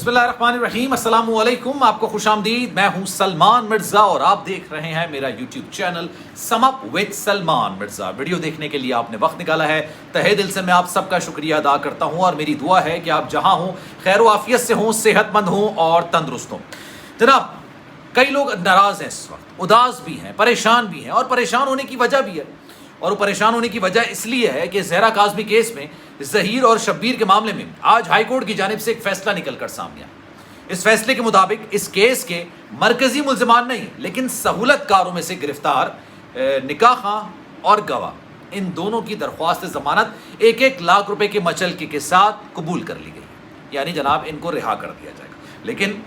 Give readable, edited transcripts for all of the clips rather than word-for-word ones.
بسم اللہ الرحمن الرحیم، السلام علیکم، آپ کو خوش آمدید۔ میں ہوں سلمان مرزا اور آپ دیکھ رہے ہیں میرا YouTube channel some up with Salman Mirza. Video دیکھنے کے لیے آپ نے وقت نکالا ہے، تہہ دل سے میں آپ سب کا شکریہ ادا کرتا ہوں اور میری دعا ہے کہ آپ جہاں ہوں خیر و عافیت سے ہوں، صحت مند ہوں اور تندرست ہوں۔ جناب، کئی لوگ ناراض ہیں، اس وقت اداس بھی ہیں، پریشان بھی ہیں، اور پریشان ہونے کی وجہ بھی ہے، اور وہ پریشان ہونے کی وجہ اس لیے ہے کہ زہرا کاظمی کیس میں ظہیر اور شبیر کے معاملے میں آج ہائی کورٹ کی جانب سے ایک فیصلہ نکل کر سامنے آیا۔ اس فیصلے کے مطابق اس کیس کے مرکزی ملزمان نہیں لیکن سہولت کاروں میں سے گرفتار نکاح خواں اور گواہ، ان دونوں کی درخواست ضمانت 1 لاکھ روپے کے مچلکے کے ساتھ قبول کر لی گئی، یعنی جناب ان کو رہا کر دیا جائے گا۔ لیکن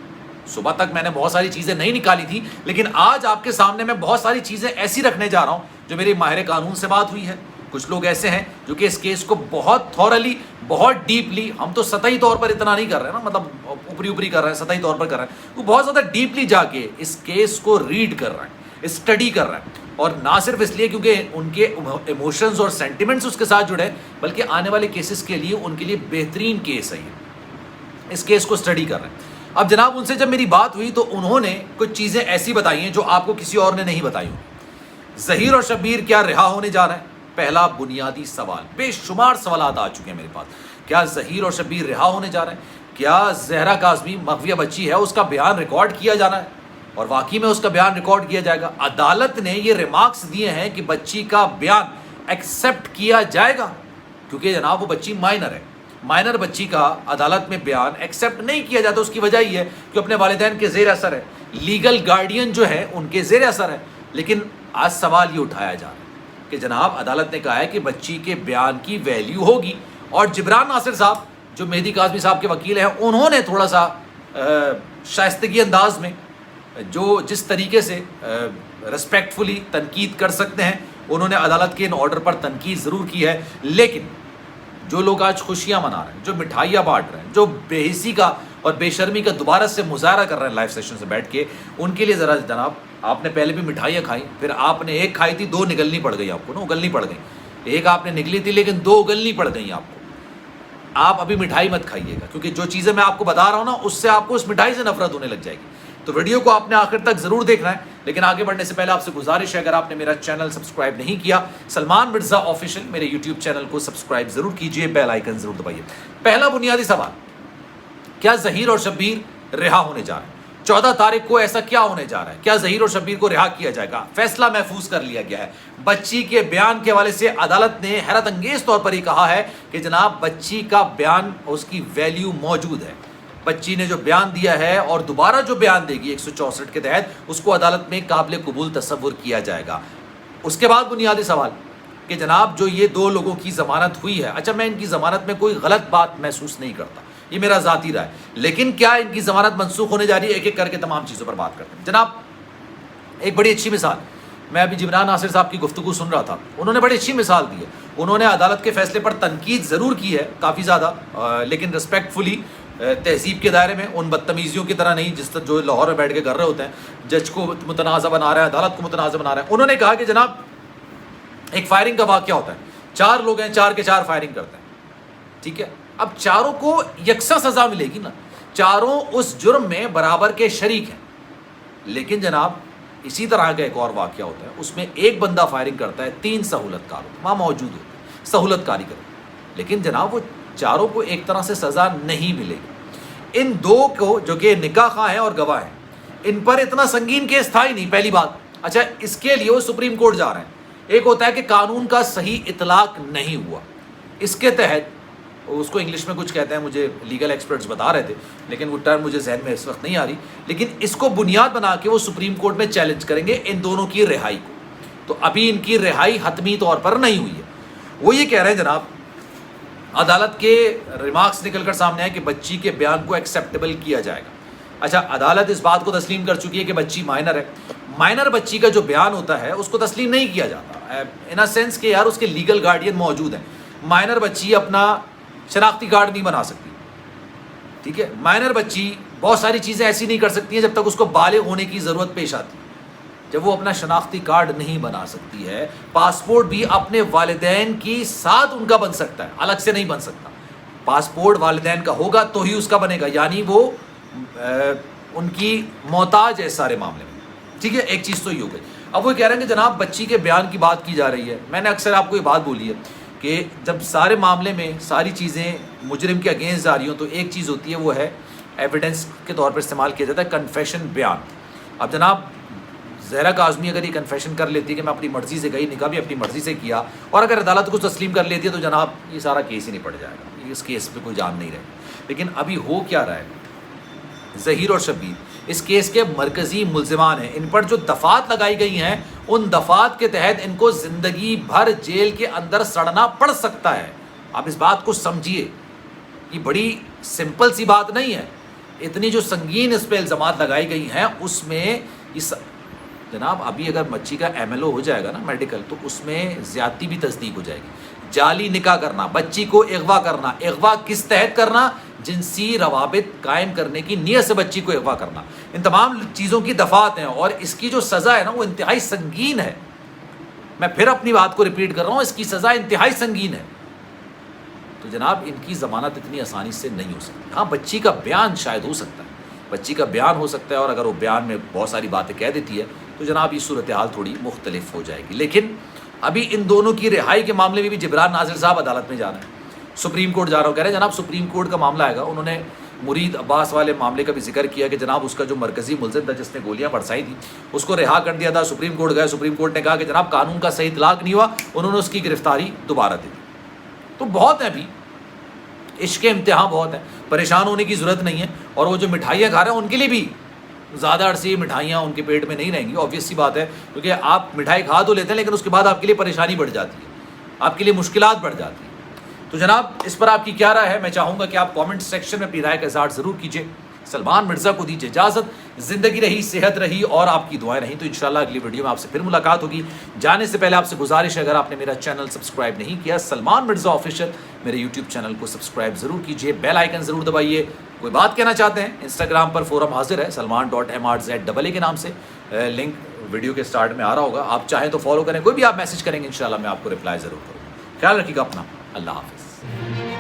صبح تک میں نے بہت ساری چیزیں نہیں نکالی تھی، لیکن آج آپ کے سامنے میں بہت ساری چیزیں ایسی رکھنے جا رہا ہوں جو میری ماہر قانون سے بات ہوئی ہے۔ کچھ لوگ ایسے ہیں جو کہ اس کیس کو بہت تھورلی، بہت ڈیپلی، ہم تو سطحی طور پر اتنا نہیں کر رہے ہیں نا، مطلب اوپری کر رہے ہیں، سطحی طور پر کر رہے ہیں، وہ بہت زیادہ ڈیپلی جا کے اس کیس کو ریڈ کر رہے ہیں، اسٹڈی کر رہے ہیں، اور نہ صرف اس لیے کیونکہ ان کے ایموشنز اور سینٹیمنٹس اس کے ساتھ جڑے ہیں، بلکہ آنے والے کیسز کے لیے ان کے لیے بہترین کیس ہے یہ، اس کیس کو اسٹڈی کر رہے ہیں۔ اب جناب ان سے جب میری بات ہوئی تو انہوں نے کچھ چیزیں ایسی بتائی ہیں جو آپ کو کسی اور نے نہیں بتائی ہوں۔ ظہیر اور شبیر کیا رہا ہونے جا رہے ہیں؟ پہلا بنیادی سوال، بے شمار سوالات آ چکے ہیں میرے پاس۔ کیا ظہیر اور شبیر رہا ہونے جا رہے ہیں؟ کیا زہرا کاظمی مغویہ بچی ہے، اس کا بیان ریکارڈ کیا جانا ہے اور واقعی میں اس کا بیان ریکارڈ کیا جائے گا؟ عدالت نے یہ ریمارکس دیے ہیں کہ بچی کا بیان ایکسیپٹ کیا جائے گا، کیونکہ جناب وہ بچی مائنر ہے، مائنر بچی کا عدالت میں بیان ایکسیپٹ نہیں کیا جاتا۔ اس کی وجہ یہ ہے کہ اپنے والدین کے زیر اثر ہے، لیگل گارڈین جو ہے ان کے زیر اثر ہے۔ لیکن آج سوال یہ اٹھایا جا رہا ہے کہ جناب عدالت نے کہا ہے کہ بچی کے بیان کی ویلیو ہوگی، اور جبران ناصر صاحب جو مہدی کاظمی صاحب کے وکیل ہیں، انہوں نے تھوڑا سا شائستگی انداز میں جو جس طریقے سے ریسپیکٹفلی تنقید کر سکتے ہیں، انہوں نے عدالت کے ان آرڈر پر تنقید ضرور کی ہے۔ لیکن جو لوگ آج خوشیاں منا رہے ہیں، جو مٹھائیاں بانٹ رہے ہیں، جو بے حسی کا اور بے شرمی کا دوبارہ سے مظاہرہ کر رہے ہیں لائیو سیشن سے بیٹھ کے، ان کے لیے ذرا جناب، آپ نے پہلے بھی مٹھائیاں کھائیں، پھر آپ نے ایک کھائی تھی، 2 نگلنی پڑ گئی آپ کو نا، اگلنی پڑ گئی۔ ایک آپ نے نگلی تھی لیکن 2 اگلنی پڑ گئی آپ کو۔ آپ ابھی مٹھائی مت کھائیے گا، کیونکہ جو چیزیں میں آپ کو بتا رہا ہوں نا، اس سے آپ کو اس مٹھائی سے نفرت ہونے لگ جائے گی۔ تو ویڈیو کو آپ نے آخر تک ضرور دیکھنا ہے، لیکن آگے بڑھنے سے پہلے آپ سے گزارش ہے، اگر آپ نے میرا چینل سبسکرائب نہیں کیا، سلمان مرزا آفیشیل میرے یوٹیوب چینل کو سبسکرائب ضرور کیجئے، بیل آئیکن ضرور دبائیے۔ پہلا بنیادی سوال، کیا ظہیر اور شبیر رہا ہونے جا رہے ہیں؟ 14 تاریخ کو ایسا کیا ہونے جا رہا ہے؟ کیا ظہیر اور شبیر کو رہا کیا جائے گا؟ فیصلہ محفوظ کر لیا گیا ہے۔ بچی کے بیان کے حوالے سے عدالت نے حیرت انگیز طور پر یہ کہا ہے کہ جناب بچی کا بیان، اس کی ویلیو موجود ہے۔ بچی نے جو بیان دیا ہے اور دوبارہ جو بیان دے گی 164 کے تحت، اس کو عدالت میں قابل قبول تصور کیا جائے گا۔ اس کے بعد بنیادی سوال کہ جناب جو یہ 2 لوگوں کی ضمانت ہوئی ہے، اچھا میں ان کی ضمانت میں کوئی غلط بات محسوس نہیں کرتا، یہ میرا ذاتی رائے، لیکن کیا ان کی ضمانت منسوخ ہونے جا رہی ہے؟ ایک ایک کر کے تمام چیزوں پر بات کرتے ہیں۔ جناب ایک بڑی اچھی مثال، میں ابھی جبران ناصر صاحب کی گفتگو سن رہا تھا، انہوں نے بڑی اچھی مثال دی ہے۔ انہوں نے عدالت کے فیصلے پر تنقید ضرور کی ہے کافی زیادہ، لیکن ریسپیکٹفلی، تہذیب کے دائرے میں، ان بدتمیزیوں کی طرح نہیں جس طرح جو لاہور میں بیٹھ کے کر رہے ہوتے ہیں، جج کو متنازع بنا رہے ہیں، عدالت کو متنازع بنا رہے ہیں۔ انہوں نے کہا کہ جناب ایک فائرنگ کا واقعہ ہوتا ہے، 4 لوگ ہیں، 4 کے 4 فائرنگ کرتے ہیں، ٹھیک ہے؟ اب چاروں کو یکساں سزا ملے گی نا، چاروں اس جرم میں برابر کے شریک ہیں۔ لیکن جناب اسی طرح کا ایک اور واقعہ ہوتا ہے، اس میں ایک بندہ فائرنگ کرتا ہے، 3 سہولت کار وہاں موجود ہوتے ہیں، سہولت کاری کرتے ہیں، لیکن جناب وہ چاروں کو ایک طرح سے سزا نہیں ملے گی۔ ان 2 کو جو کہ نکاح خواں ہیں اور گواہ ہیں، ان پر اتنا سنگین کیس تھا ہی نہیں، پہلی بات۔ اچھا اس کے لیے وہ سپریم کورٹ جا رہے ہیں۔ ایک ہوتا ہے کہ قانون کا صحیح اطلاق نہیں ہوا، اس کے تحت اس کو انگلش میں کچھ کہتے ہیں، مجھے لیگل ایکسپرٹس بتا رہے تھے، لیکن وہ ٹرم مجھے ذہن میں اس وقت نہیں آ رہی، لیکن اس کو بنیاد بنا کے وہ سپریم کورٹ میں چیلنج کریں گے ان دونوں کی رہائی کو۔ تو ابھی ان کی رہائی حتمی طور پر نہیں ہوئی ہے۔ وہ یہ کہہ رہے ہیں جناب، عدالت کے ریمارکس نکل کر سامنے آئے کہ بچی کے بیان کو ایکسیپٹیبل کیا جائے گا۔ اچھا عدالت اس بات کو تسلیم کر چکی ہے کہ بچی مائنر ہے، مائنر بچی کا جو بیان ہوتا ہے اس کو تسلیم نہیں کیا جاتا، ان اے سینس کہ یار اس کے لیگل گارڈین موجود ہیں۔ مائنر بچی اپنا شناختی کارڈ نہیں بنا سکتی، ٹھیک ہے؟ مائنر بچی بہت ساری چیزیں ایسی نہیں کر سکتی ہیں جب تک اس کو بالغ ہونے کی ضرورت پیش آتی ہے۔ جب وہ اپنا شناختی کارڈ نہیں بنا سکتی ہے، پاسپورٹ بھی اپنے والدین کی ساتھ ان کا بن سکتا ہے، الگ سے نہیں بن سکتا۔ پاسپورٹ والدین کا ہوگا تو ہی اس کا بنے گا، یعنی وہ ان کی محتاج ہے سارے معاملے میں. ٹھیک ہے, ایک چیز تو یہ ہو گئی. اب وہ کہہ رہے ہیں کہ جناب بچی کے بیان کی بات کی جا رہی ہے. میں نے اکثر آپ کو یہ بات بولی ہے کہ جب سارے معاملے میں ساری چیزیں مجرم کے اگینسٹ جا رہی ہوں تو ایک چیز ہوتی ہے, وہ ہے ایویڈنس کے طور پر استعمال کیا جاتا ہے کنفیشن, بیان. اب جناب زہرا کاظمی اگر یہ کنفیشن کر لیتی ہے کہ میں اپنی مرضی سے گئی, نکاح بھی اپنی مرضی سے کیا, اور اگر عدالت کو تسلیم کر لیتی ہے تو جناب یہ سارا کیس ہی نہیں پڑ جائے گا, اس کیس پہ کوئی جان نہیں رہے. لیکن ابھی ہو کیا رہا ہے, ظہیر اور شبیر اس کیس کے مرکزی ملزمان ہیں. ان پر جو دفعات لگائی گئی ہیں ان دفعات کے تحت ان کو زندگی بھر جیل کے اندر سڑنا پڑ سکتا ہے. آپ اس بات کو سمجھیے, یہ بڑی سمپل سی بات نہیں ہے. اتنی جو سنگین اس پہ الزامات لگائی گئی ہیں اس میں اس جناب ابھی اگر بچی کا MLO ہو جائے گا نا میڈیکل, تو اس میں زیادتی بھی تصدیق ہو جائے گی. جعلی نکاح کرنا, بچی کو اغوا کرنا, اغوا کس تحت کرنا, جنسی روابط قائم کرنے کی نیت سے بچی کو اغوا کرنا, ان تمام چیزوں کی دفعات ہیں. اور اس کی جو سزا ہے نا وہ انتہائی سنگین ہے. میں پھر اپنی بات کو ریپیٹ کر رہا ہوں, اس کی سزا انتہائی سنگین ہے. تو جناب ان کی ضمانت اتنی آسانی سے نہیں ہو سکتی. ہاں بچی کا بیان شاید ہو سکتا ہے, بچی کا بیان ہو سکتا ہے, اور اگر وہ بیان میں بہت ساری باتیں کہہ دیتی ہے تو جناب یہ صورتحال تھوڑی مختلف ہو جائے گی. لیکن ابھی ان دونوں کی رہائی کے معاملے میں بھی جبران ناظر صاحب عدالت میں جا رہے ہیں, سپریم کورٹ جا رہا ہوں. کہہ رہے ہیں جناب سپریم کورٹ کا معاملہ آئے گا. انہوں نے مرید عباس والے معاملے کا بھی ذکر کیا کہ جناب اس کا جو مرکزی ملزم تھا جس نے گولیاں برسائی تھیں اس کو رہا کر دیا تھا. سپریم کورٹ گئے, سپریم کورٹ نے کہا کہ جناب قانون کا صحیح اطلاق نہیں ہوا, انہوں نے اس کی گرفتاری دوبارہ دی. تو بہت ہے, ابھی عشق امتحان بہت ہے, پریشان ہونے کی ضرورت نہیں ہے. اور وہ جو مٹھائیاں کھا رہے ہیں ان کے لیے بھی زیادہ عرصے یہ مٹھائیاں ان کے پیٹ میں نہیں رہیں گی, آبویس سی بات ہے, کیونکہ آپ مٹھائی کھا تو لیتے ہیں لیکن اس کے بعد آپ کے لیے پریشانی بڑھ جاتی ہے, آپ کے لیے مشکلات بڑھ جاتی ہیں. تو جناب اس پر آپ کی کیا رائے ہے؟ میں چاہوں گا کہ آپ کامنٹ سیکشن میں اپنی رائے کا اظہار ضرور کیجیے. سلمان مرزا کو دیجیے اجازت. زندگی رہی, صحت رہی اور آپ کی دعائیں رہیں تو انشاءاللہ اگلی ویڈیو میں آپ سے پھر ملاقات ہوگی. جانے سے پہلے آپ سے گزارش ہے, اگر آپ نے میرا چینل سبسکرائب نہیں کیا سلمان مرزا آفیشیل, میرے یوٹیوب چینل کو سبسکرائب ضرور کیجیے, بیل آئیکن ضرور دبائیے. کوئی بات کہنا چاہتے ہیں انسٹاگرام پر فورم حاضر ہے salman.mrz کے نام سے, لنک ویڈیو کے سٹارٹ میں آ رہا ہوگا. آپ چاہیں تو فالو کریں, کوئی بھی آپ میسج کریں گے انشاءاللہ میں آپ کو رپلائی ضرور کروں. خیال رکھیے گا اپنا. اللہ حافظ.